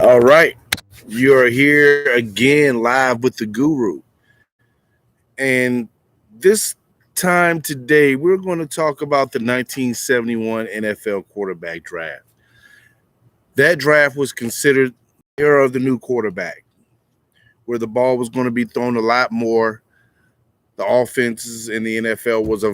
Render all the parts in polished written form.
All right. You are here again live with the guru. And this time today, we're going to talk about the 1971 NFL quarterback draft. That draft was considered the era of the new quarterback, where the ball was going to be thrown a lot more. The offenses in the NFL was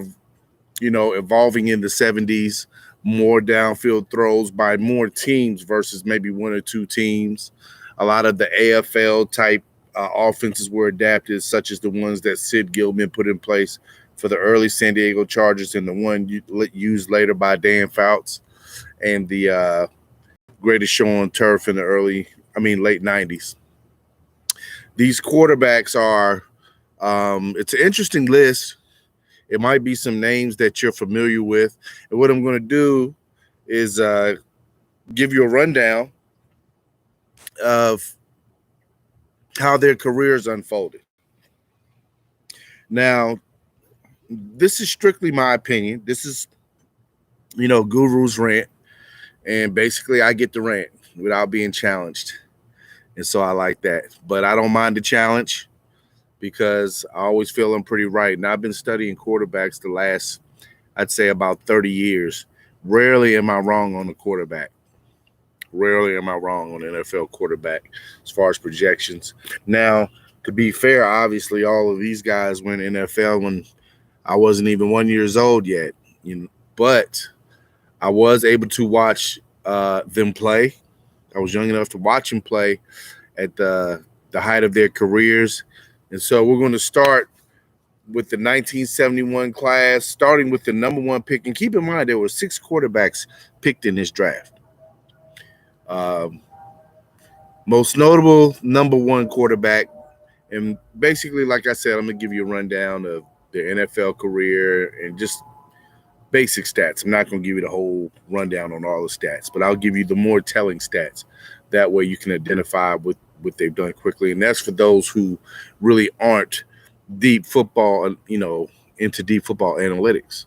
evolving in the 70s, more downfield throws by more teams versus maybe one or two teams. A lot of the AFL type offenses were adapted, such as the ones that Sid Gilman put in place for the early San Diego Chargers and the one used later by Dan Fouts and the greatest show on turf in the late 90s. These quarterbacks are, it's an interesting list. It might be some names that you're familiar with. And what I'm going to do is give you a rundown of how their careers unfolded. Now, this is strictly my opinion. This is, Guru's rant. And basically, I get the rant without being challenged. And so I like that. But I don't mind the challenge because I always feel I'm pretty right. And I've been studying quarterbacks the last, I'd say, about 30 years. Rarely am I wrong on the quarterback. Rarely am I wrong on the NFL quarterback as far as projections. Now, to be fair, obviously, all of these guys went NFL when I wasn't even 1 year old yet. But I was able to watch them play. I was young enough to watch them play at the height of their careers. And so we're going to start with the 1971 class, starting with the number one pick. And keep in mind, there were 6 quarterbacks picked in this draft. Most notable number one quarterback. And basically, like I said, I'm going to give you a rundown of their NFL career and just basic stats. I'm not going to give you the whole rundown on all the stats, but I'll give you the more telling stats. That way you can identify with what they've done quickly. And that's for those who really aren't deep football, into deep football analytics.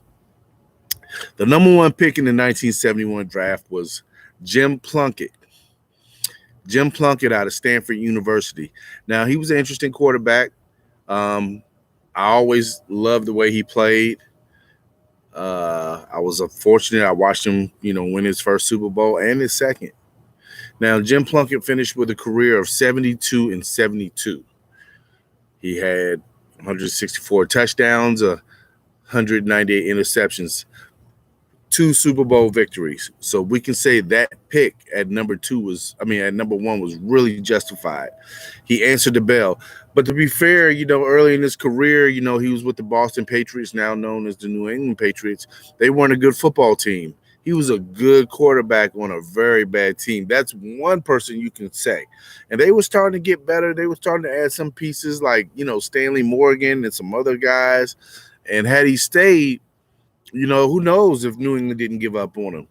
The number one pick in the 1971 draft was Jim Plunkett. Jim Plunkett out of Stanford University. Now, he was an interesting quarterback. I always loved the way he played. I was fortunate. I watched him, win his first Super Bowl and his second. Now, Jim Plunkett finished with a career of 72-72. He had 164 touchdowns, 198 interceptions, 2 Super Bowl victories. So we can say that pick at number one was really justified. He answered the bell. But to be fair, early in his career, he was with the Boston Patriots, now known as the New England Patriots. They weren't a good football team. He was a good quarterback on a very bad team. That's one person you can say. And they were starting to get better. They were starting to add some pieces like, Stanley Morgan and some other guys. And had he stayed, who knows if New England didn't give up on him.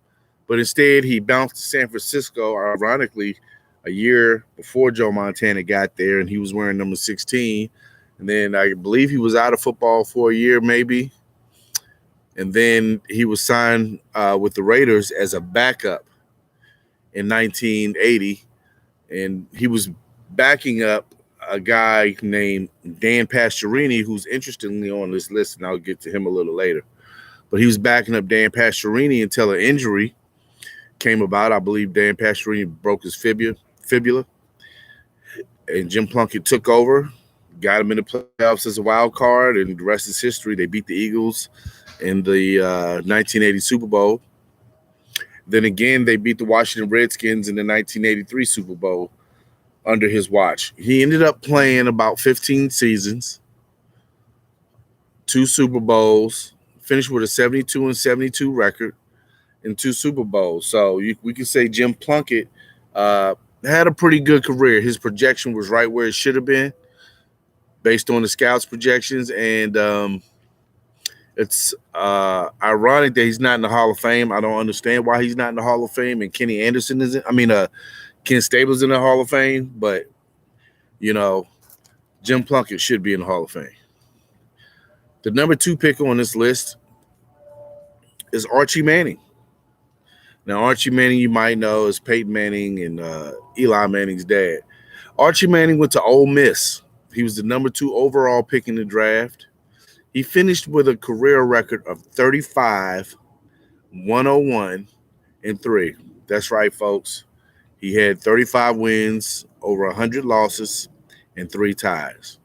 But instead, he bounced to San Francisco, ironically, a year before Joe Montana got there, and he was wearing number 16. And then I believe he was out of football for a year maybe. And then he was signed with the Raiders as a backup in 1980. And he was backing up a guy named Dan Pastorini, who's interestingly on this list, and I'll get to him a little later. But he was backing up Dan Pastorini until an injury came about. I believe Dan Pastorini broke his fibula. And Jim Plunkett took over, got him in the playoffs as a wild card, and the rest is history. They beat the Eagles in the 1980 Super Bowl. Then again, they beat the Washington Redskins in the 1983 Super Bowl under his watch. He ended up playing about 15 seasons, 2 Super Bowls, finished with a 72-72 record in 2 Super Bowls. So we can say Jim Plunkett had a pretty good career. His projection was right where it should have been based on the scouts' projections. And it's ironic that he's not in the Hall of Fame. I don't understand why he's not in the Hall of Fame. And Ken Stabler's in the Hall of Fame. But, Jim Plunkett should be in the Hall of Fame. The number 2 pick on this list is Archie Manning. Now, Archie Manning, you might know, is Peyton Manning and Eli Manning's dad. Archie Manning went to Ole Miss. He was the number 2 overall pick in the draft. He finished with a career record of 35, 101, and 3. That's right, folks. He had 35 wins, over 100 losses, and 3 ties.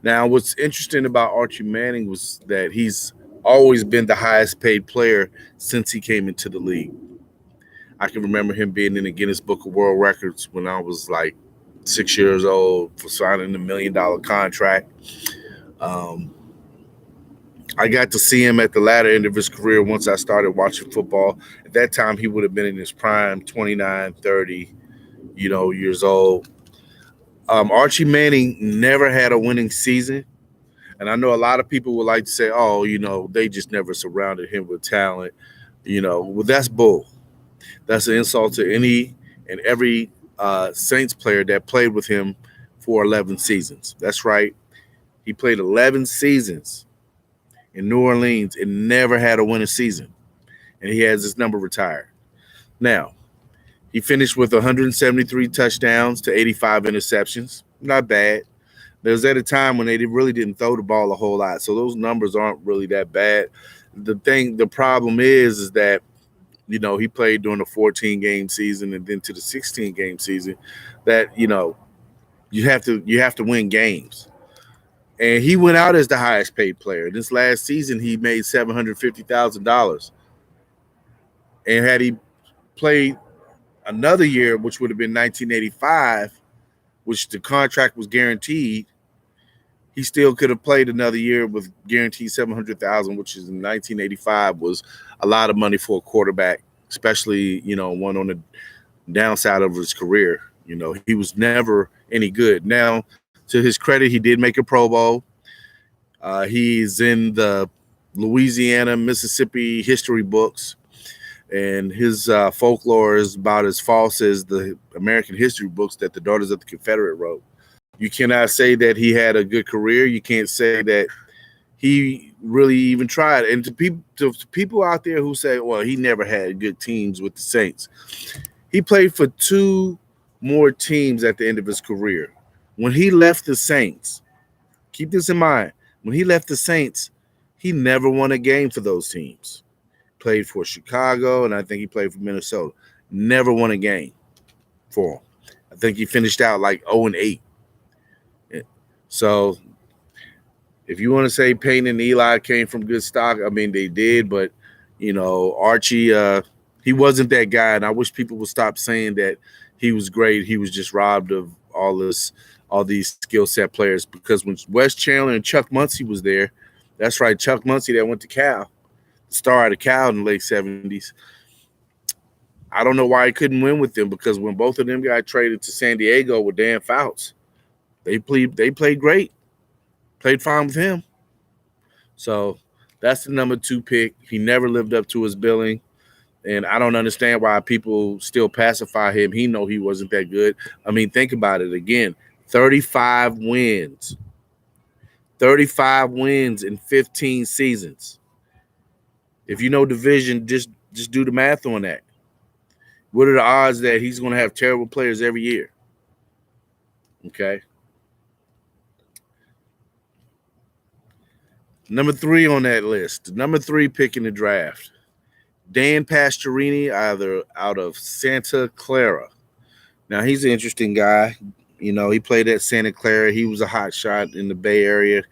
Now, what's interesting about Archie Manning was that he's always been the highest paid player since he came into the league. I can remember him being in the Guinness Book of World Records when I was like 6 years old for signing $1 million contract. Um, I got to see him at the latter end of his career once I started watching football. At that time, he would have been in his prime, 29, 30, years old. Archie Manning never had a winning season. And I know a lot of people would like to say, oh, they just never surrounded him with talent. Well, that's bull. That's an insult to any and every Saints player that played with him for 11 seasons. That's right. He played 11 seasons in New Orleans and never had a winning season. And he has his number retired. Now, he finished with 173 touchdowns to 85 interceptions. Not bad. There was at a time when they really didn't throw the ball a whole lot. So those numbers aren't really that bad. The problem is that, he played during a 14-game season and then to the 16-game season that, you have to win games. And he went out as the highest paid player. This last season, he made $750,000. And had he played another year, which would have been 1985, which the contract was guaranteed, he still could have played another year with guaranteed $700,000, which is in 1985 was a lot of money for a quarterback, especially one on the downside of his career. He was never any good. Now, to his credit, he did make a Pro Bowl. He's in the Louisiana, Mississippi history books, and his folklore is about as false as the American history books that the Daughters of the Confederate wrote. You cannot say that he had a good career. You can't say that he really even tried. And to people out there who say, well, he never had good teams with the Saints, he played for 2 more teams at the end of his career. When he left the Saints, keep this in mind, when he left the Saints, he never won a game for those teams. Played for Chicago, and I think he played for Minnesota. Never won a game for him. I think he finished out like 0-8. So if you want to say Peyton and Eli came from good stock, I mean, they did, but, Archie, he wasn't that guy, and I wish people would stop saying that he was great. He was just robbed of all these skill set players, because when Wes Chandler and Chuck Muncie was there, that's right, Chuck Muncie that went to Cal, the star of Cal in the late 70s. I don't know why he couldn't win with them, because when both of them got traded to San Diego with Dan Fouts, they played great, played fine with him. So that's the number 2 pick. He never lived up to his billing. And I don't understand why people still pacify him. He know he wasn't that good. I mean, think about it again. 35 wins. 35 wins in 15 seasons. If you know division, just do the math on that. What are the odds that he's going to have terrible players every year? Okay. Number 3 on that list. Number 3 pick in the draft. Dan Pastorini, out of Santa Clara. Now, he's an interesting guy. He played at Santa Clara. He was a hot shot in the Bay Area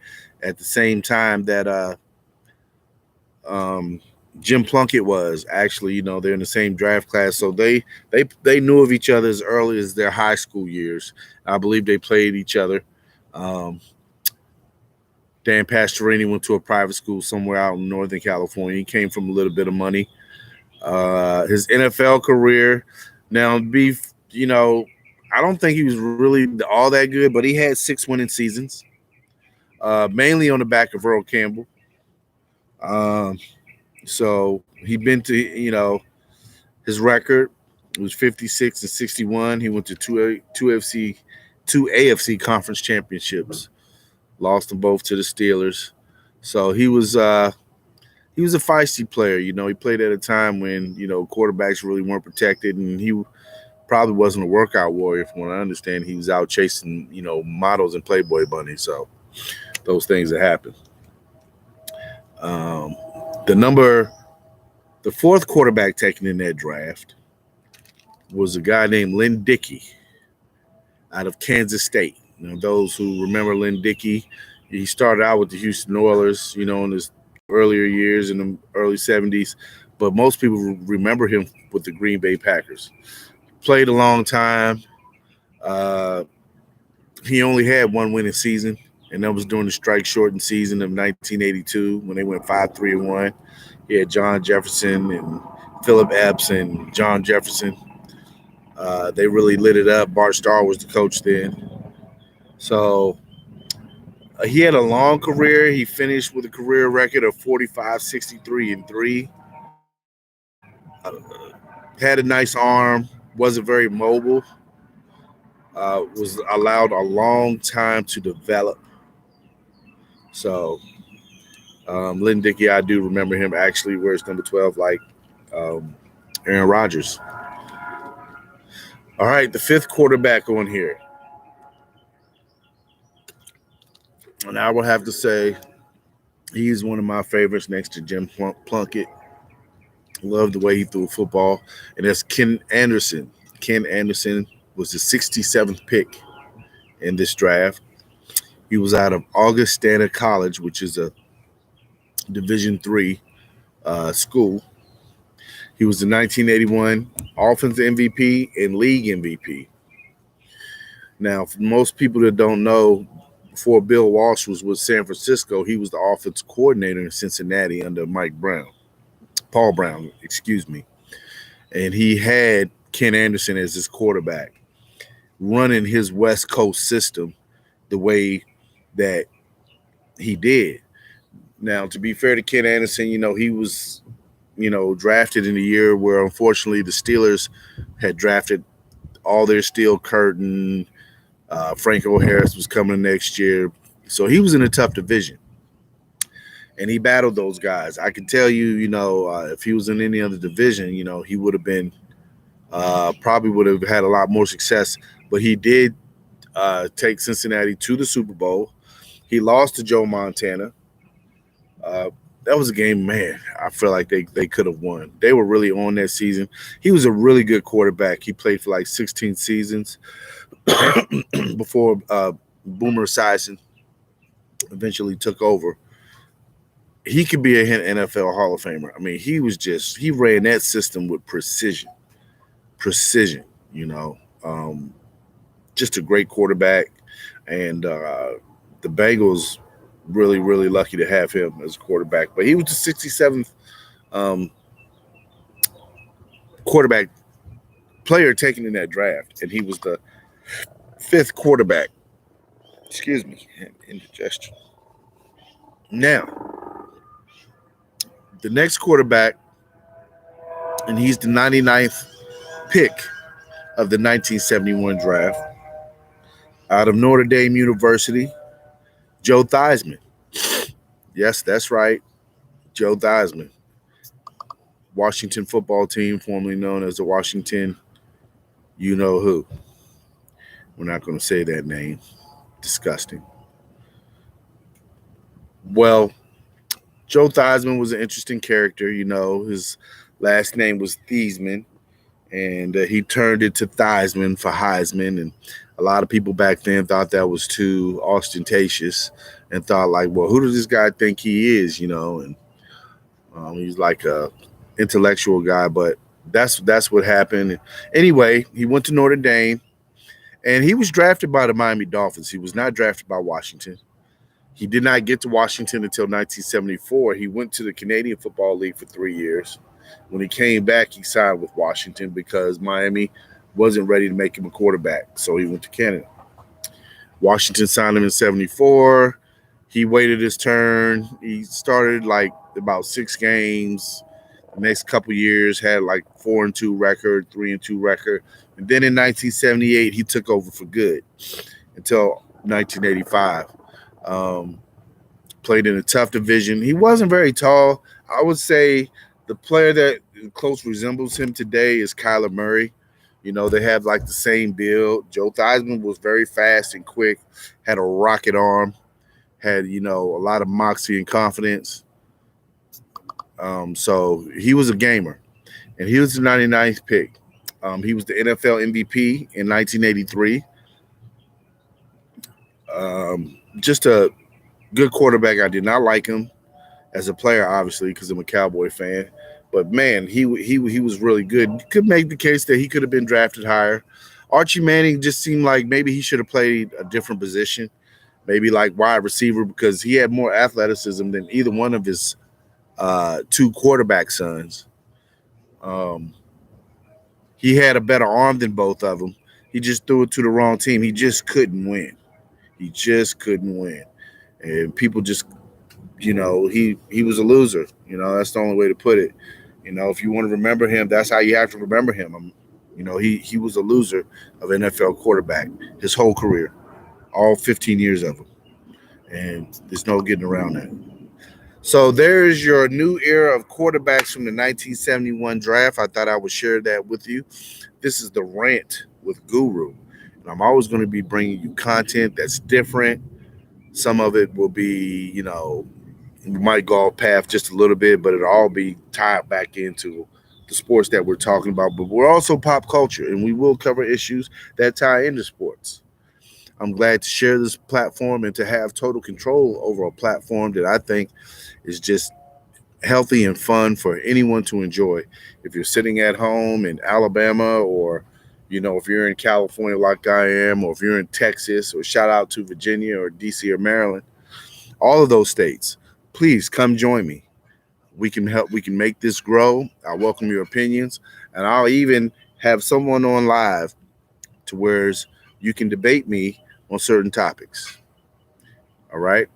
at the same time that Jim Plunkett was. Actually, they're in the same draft class. So they knew of each other as early as their high school years. I believe they played each other. Dan Pastorini went to a private school somewhere out in Northern California. He came from a little bit of money. His NFL career, now, I don't think he was really all that good, but he had 6 winning seasons, mainly on the back of Earl Campbell. So he'd been to, his record was 56-61. He went to two AFC conference championships, lost them both to the Steelers. So he was he was a feisty player. You know, he played at a time when, you know, quarterbacks really weren't protected, and he probably wasn't a workout warrior from what I understand. He was out chasing, you know, models and Playboy bunnies. So those things that happen. Um, the fourth quarterback taken in that draft was a guy named Lynn Dickey out of Kansas State. You know, those who remember Lynn Dickey, he started out with the Houston Oilers, you know, in his earlier years in the early 70s, but most people remember him with the Green Bay Packers. Played a long time. Uh, he only had one winning season, and that was during the strike shortened season of 1982 when they went 5-3-1. He had John Jefferson and Philip Epps and John Jefferson. They really lit it up. Bart Starr was the coach then. So he had a long career. He finished with a career record of 45, 63, and 3. Had a nice arm, wasn't very mobile, was allowed a long time to develop. So Lynn Dickey, I do remember him actually wears number 12 like Aaron Rodgers. All right, the fifth quarterback on here. And I will have to say he's one of my favorites next to Jim Plunkett. Love the way he threw football. And that's Ken Anderson. Ken Anderson was the 67th pick in this draft. He was out of Augustana College, which is a Division III school. He was the 1981 Offensive MVP and League MVP. Now, for most people that don't know, before Bill Walsh was with San Francisco, he was the offensive coordinator in Cincinnati under Paul Brown, excuse me. And he had Ken Anderson as his quarterback, running his West Coast system the way that he did. Now, to be fair to Ken Anderson, you know, he was, you know, drafted in a year where unfortunately the Steelers had drafted all their steel curtain. Franco Harris was coming next year. So he was in a tough division. And he battled those guys. I can tell you, you know, if he was in any other division, you know, he would have been probably would have had a lot more success. But he did take Cincinnati to the Super Bowl. He lost to Joe Montana. That was a game, man, I feel like they could have won. They were really on that season. He was a really good quarterback. He played for like 16 seasons before Boomer Esiason eventually took over. He could be an NFL Hall of Famer. I mean, he ran that system with precision, you know. Just a great quarterback. And the Bengals really, really lucky to have him as a quarterback. But he was the 67th quarterback player taken in that draft. And he was the fifth quarterback. Excuse me, indigestion. Now, the next quarterback, and he's the 99th pick of the 1971 draft, out of Notre Dame University, Joe Theismann. Yes, that's right, Joe Theismann. Washington football team, formerly known as the Washington you-know-who. We're not going to say that name. Disgusting. Well, Joe Theismann was an interesting character. You know, his last name was Theismann, and he turned it to Theismann for Heisman. And a lot of people back then thought that was too ostentatious and thought like, well, who does this guy think he is? You know, and he's like a intellectual guy, but that's what happened. Anyway, he went to Notre Dame, and he was drafted by the Miami Dolphins. He was not drafted by Washington. He did not get to Washington until 1974. He went to the Canadian Football League for 3 years. When he came back, he signed with Washington because Miami wasn't ready to make him a quarterback, so he went to Canada. Washington signed him in 74. He waited his turn. He started like about 6 games. The next couple years had like 4-2 record, 3-2 record. And then in 1978, he took over for good until 1985. Played in a tough division. He wasn't very tall. I would say the player that close resembles him today is Kyler Murray. You know, they have like the same build. Joe Theismann was very fast and quick, had a rocket arm, had, you know, a lot of moxie and confidence. So he was a gamer, and he was the 99th pick. He was the NFL MVP in 1983. Just a good quarterback. I did not like him as a player, obviously, because I'm a Cowboy fan. But man, he was really good. Could make the case that he could have been drafted higher. Archie Manning just seemed like maybe he should have played a different position, maybe like wide receiver, because he had more athleticism than either one of his two quarterback sons. Um, he had a better arm than both of them. He just threw it to the wrong team. He just couldn't win. He just couldn't win, and people just, you know, he was a loser. You know, that's the only way to put it. You know, if you want to remember him, that's how you have to remember him. You know, he was a loser of NFL quarterback his whole career, all 15 years of him, and there's no getting around that. So there's your new era of quarterbacks from the 1971 draft. I thought I would share that with you. This is the rant with Guru, and I'm always going to be bringing you content that's different. Some of it will be, you know, we might go off path just a little bit, but it'll all be tied back into the sports that we're talking about. But we're also pop culture, and we will cover issues that tie into sports. I'm glad to share this platform and to have total control over a platform that I think is just healthy and fun for anyone to enjoy. If you're sitting at home in Alabama, or, you know, if you're in California like I am, or if you're in Texas, or shout out to Virginia or DC or Maryland, all of those states, please come join me. We can help. We can make this grow. I welcome your opinions, and I'll even have someone on live to where you can debate me on certain topics. All right.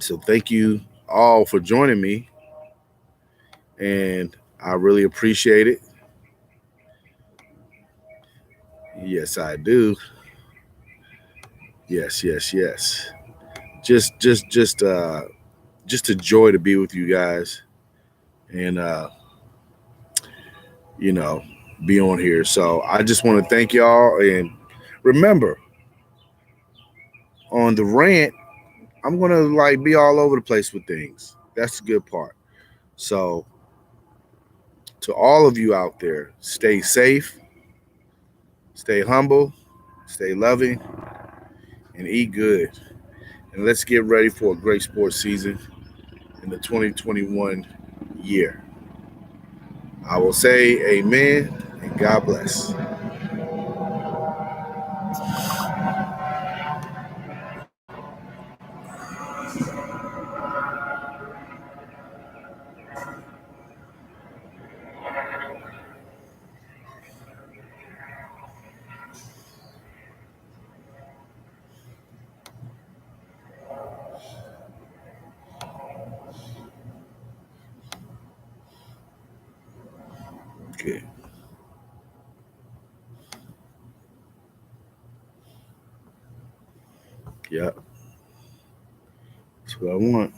So thank you all for joining me, and I really appreciate it. Yes, I do. Yes, yes, yes. Just, just, just, uh, just a joy to be with you guys, and you know, be on here. So I just want to thank y'all, and remember, on the rant, I'm gonna like be all over the place with things. That's the good part. So to all of you out there, stay safe, stay humble, stay loving, and eat good. And let's get ready for a great sports season in the 2021 year. I will say amen and God bless. Good. Yep. That's what I want.